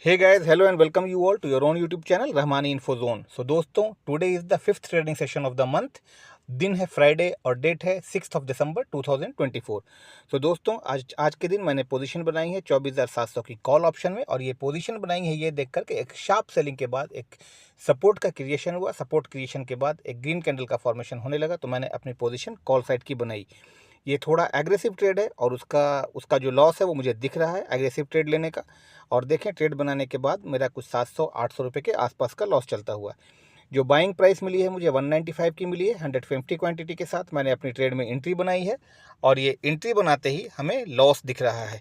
Hey guys, hello and welcome you all to your own YouTube channel Rahmani Info Zone. So दोस्तों, today is the 5th trading session of the month. दिन है Friday और date है 6 दिसंबर 2024. सो दोस्तों, आज के दिन मैंने पोजीशन बनाई है 24,700 की कॉल ऑप्शन में, और ये पोजीशन बनाई है ये देख करके एक शार्प सेलिंग के बाद एक सपोर्ट का क्रिएशन हुआ. सपोर्ट क्रिएशन के बाद एक ग्रीन कैंडल का फॉर्मेशन होने लगा, तो मैंने अपनी पोजीशन कॉल साइड की बनाई. ये थोड़ा एग्रेसिव ट्रेड है और उसका जो लॉस है वो मुझे दिख रहा है एग्रेसिव ट्रेड लेने का. और देखें, ट्रेड बनाने के बाद मेरा कुछ 700-800 रुपये के आसपास का लॉस चलता हुआ. जो बाइंग प्राइस मिली है मुझे 195 की मिली है. 150 क्वांटिटी के साथ मैंने अपनी ट्रेड में एंट्री बनाई है, और ये एंट्री बनाते ही हमें लॉस दिख रहा है.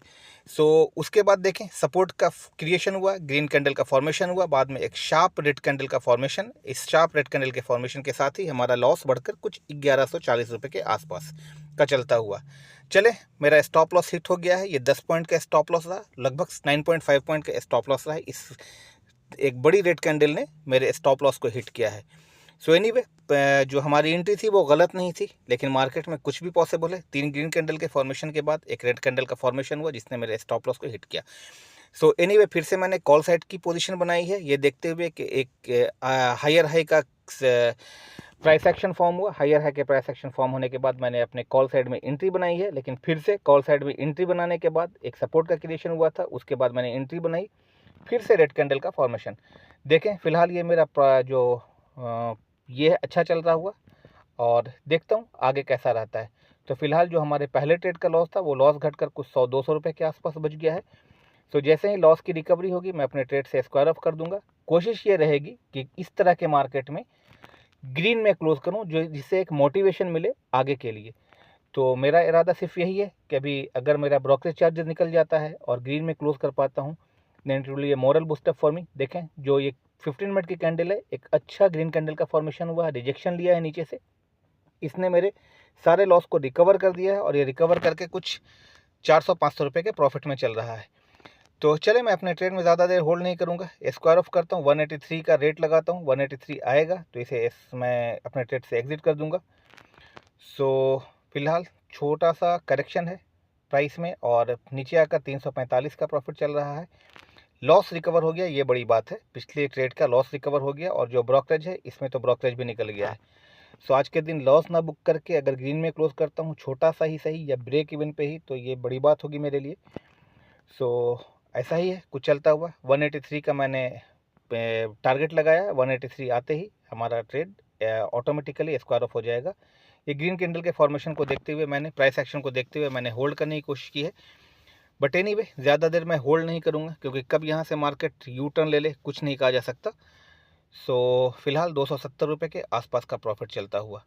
सो उसके बाद देखें, सपोर्ट का क्रिएशन हुआ, ग्रीन कैंडल का फॉर्मेशन हुआ, बाद में एक शार्प रेड कैंडल का फॉर्मेशन. इस शार्प रेड कैंडल के फॉर्मेशन के साथ ही हमारा लॉस बढ़कर कुछ 1140 रुपये के आसपास का चलता हुआ. चले, मेरा स्टॉप लॉस हिट हो गया है. ये 10 पॉइंट का स्टॉप लॉस रहा, लगभग 9.5 पॉइंट का स्टॉप लॉस रहा है. इस एक बड़ी रेड कैंडल ने मेरे स्टॉप लॉस को हिट किया है. सो एनीवे, जो हमारी एंट्री थी वो गलत नहीं थी, लेकिन मार्केट में कुछ भी पॉसिबल है. 3 ग्रीन कैंडल के फॉर्मेशन के बाद एक रेड कैंडल का फॉर्मेशन हुआ जिसने मेरे स्टॉप लॉस को हिट किया. सो एनीवे, फिर से मैंने कॉल साइड की पोजीशन बनाई है, ये देखते हुए कि एक हायर हाई का प्राइस एक्शन फॉर्म हुआ. हायर हाई के प्राइस एक्शन फॉर्म होने के बाद मैंने अपने कॉल साइड में एंट्री बनाई है, लेकिन फिर से कॉल साइड में एंट्री बनाने के बाद एक सपोर्ट का क्रिएशन हुआ था. उसके बाद मैंने एंट्री बनाई, फिर से रेड कैंडल का फॉर्मेशन. देखें, फिलहाल ये मेरा जो ये अच्छा चल रहा हुआ, और देखता हूँ आगे कैसा रहता है. तो फिलहाल जो हमारे पहले ट्रेड का लॉस था वो लॉस घटकर कुछ 100-200 रुपये के आसपास बच गया है. तो जैसे ही लॉस की रिकवरी होगी मैं अपने ट्रेड से स्क्वायर ऑफ कर दूंगा. कोशिश ये रहेगी कि इस तरह के मार्केट में ग्रीन में क्लोज करूं, जो जिससे एक मोटिवेशन मिले आगे के लिए. तो मेरा इरादा सिर्फ यही है कि अभी अगर मेरा ब्रोकरेज चार्जेस निकल जाता है और ग्रीन में क्लोज कर पाता हूं, then it will be a moral boost up for me. देखें, जो ये 15 मिनट की कैंडल है, एक अच्छा ग्रीन कैंडल का फॉर्मेशन हुआ है, रिजेक्शन लिया है नीचे से. इसने मेरे सारे लॉस को रिकवर कर दिया है, और ये रिकवर करके कुछ 400-500 रुपये के प्रॉफिट में चल रहा है. तो चले, मैं अपने ट्रेड में ज़्यादा देर होल्ड नहीं करूँगा, स्क्वायर ऑफ करता हूँ. 183 का रेट लगाता हूँ. 183 आएगा तो इसे मैं अपने ट्रेड से एग्जिट कर दूँगा. सो फिलहाल छोटा सा करेक्शन है प्राइस में, और नीचे आकर 345 का प्रॉफिट चल रहा है. लॉस रिकवर हो गया, ये बड़ी बात है. पिछले ट्रेड का लॉस रिकवर हो गया, और जो ब्रोकरेज है इसमें तो ब्रोकरेज भी निकल गया है. सो आज के दिन लॉस ना बुक करके अगर ग्रीन में क्लोज करता हूँ, छोटा सा ही सही या ब्रेक इवन पे ही, तो ये बड़ी बात होगी मेरे लिए. सो ऐसा ही है कुछ चलता हुआ. 183 का मैंने टारगेट लगाया. 183 आते ही हमारा ट्रेड ऑटोमेटिकली स्क्वायर ऑफ हो जाएगा. ये ग्रीन कैंडल के फॉर्मेशन को देखते हुए, मैंने प्राइस एक्शन को देखते हुए मैंने होल्ड करने की कोशिश की है. बट एनीवे, ज़्यादा देर मैं होल्ड नहीं करूँगा, क्योंकि कब यहाँ से मार्केट यू टर्न ले ले कुछ नहीं कहा जा सकता. सो फिलहाल 270 रुपये के आसपास का प्रॉफिट चलता हुआ.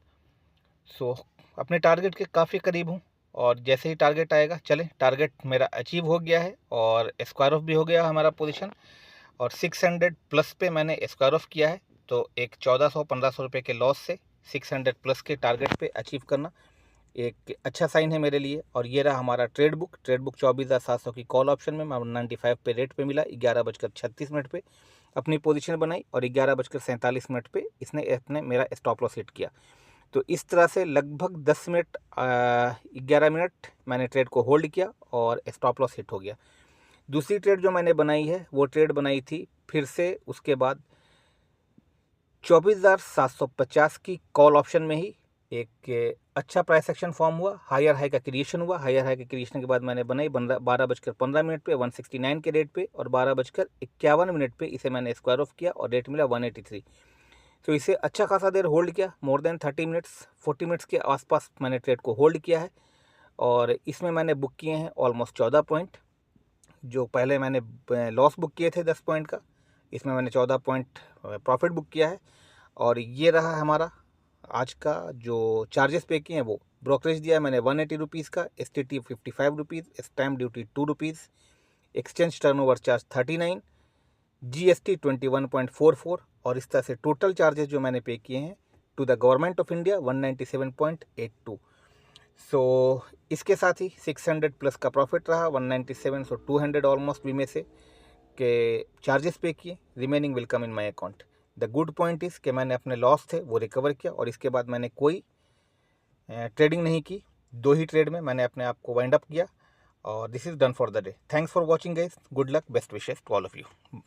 सो अपने टारगेट के काफ़ी करीब हूँ, और जैसे ही टारगेट आएगा, चले, टारगेट मेरा अचीव हो गया है और स्क्वायर ऑफ भी हो गया हमारा पोजीशन, और 600 प्लस पे मैंने स्क्वायर ऑफ किया है. तो एक 1400-1500 रुपये के लॉस से 600 प्लस के टारगेट पे अचीव करना एक अच्छा साइन है मेरे लिए. और ये रहा हमारा ट्रेड बुक. 24,700 की कॉल ऑप्शन में मैं 95 पे रेट पे मिला. 11:36 पे अपनी पोजीशन बनाई, और 11:47 पे इसने अपने मेरा स्टॉप लॉस हिट किया. तो इस तरह से लगभग 10 मिनट 11 मिनट मैंने ट्रेड को होल्ड किया, और स्टॉप लॉस हिट हो गया. दूसरी ट्रेड जो मैंने बनाई है वो ट्रेड बनाई थी फिर से उसके बाद 24,750 की कॉल ऑप्शन में ही. एक अच्छा प्राइस एक्शन फॉर्म हुआ, हायर हाई का क्रिएशन हुआ. हायर हाई के क्रिएशन के बाद मैंने बनाई 12:15 पे 169 के रेट पे, और 12:51 पे इसे मैंने स्क्वायर ऑफ किया, और रेट मिला 183. तो इसे अच्छा खासा देर होल्ड किया, मोर देन 30 मिनट्स 40 मिनट्स के आसपास मैंने ट्रेड को होल्ड किया है. और इसमें मैंने बुक किए हैं ऑलमोस्ट 14 पॉइंट. जो पहले मैंने लॉस बुक किए थे 10 पॉइंट का, इसमें मैंने 14 पॉइंट प्रॉफिट बुक किया है. और ये रहा हमारा आज का जो चार्जेस पे किए हैं. वो ब्रोकरेज दिया है मैंने 180 रुपीज़ का, STT 55 rupees, stamp duty 2 rupees, exchange turnover charge 39, GST 21.44, और इस तरह से टोटल चार्जेस जो मैंने पे किए हैं to the government of India 197.82. So इसके साथ ही 600 प्लस का प्रॉफिट रहा, 197. सो 200 ऑलमोस्ट भी में से के चार्जेस पे किए. Remaining will come in my account. The good point is कि मैंने अपने लॉस थे वो रिकवर किया, और इसके बाद मैंने कोई ट्रेडिंग नहीं की. 2 ही ट्रेड में मैंने अपने आप को वाइंड अप किया, और this is done for the day. Thanks for watching guys, good luck, best wishes to all of you.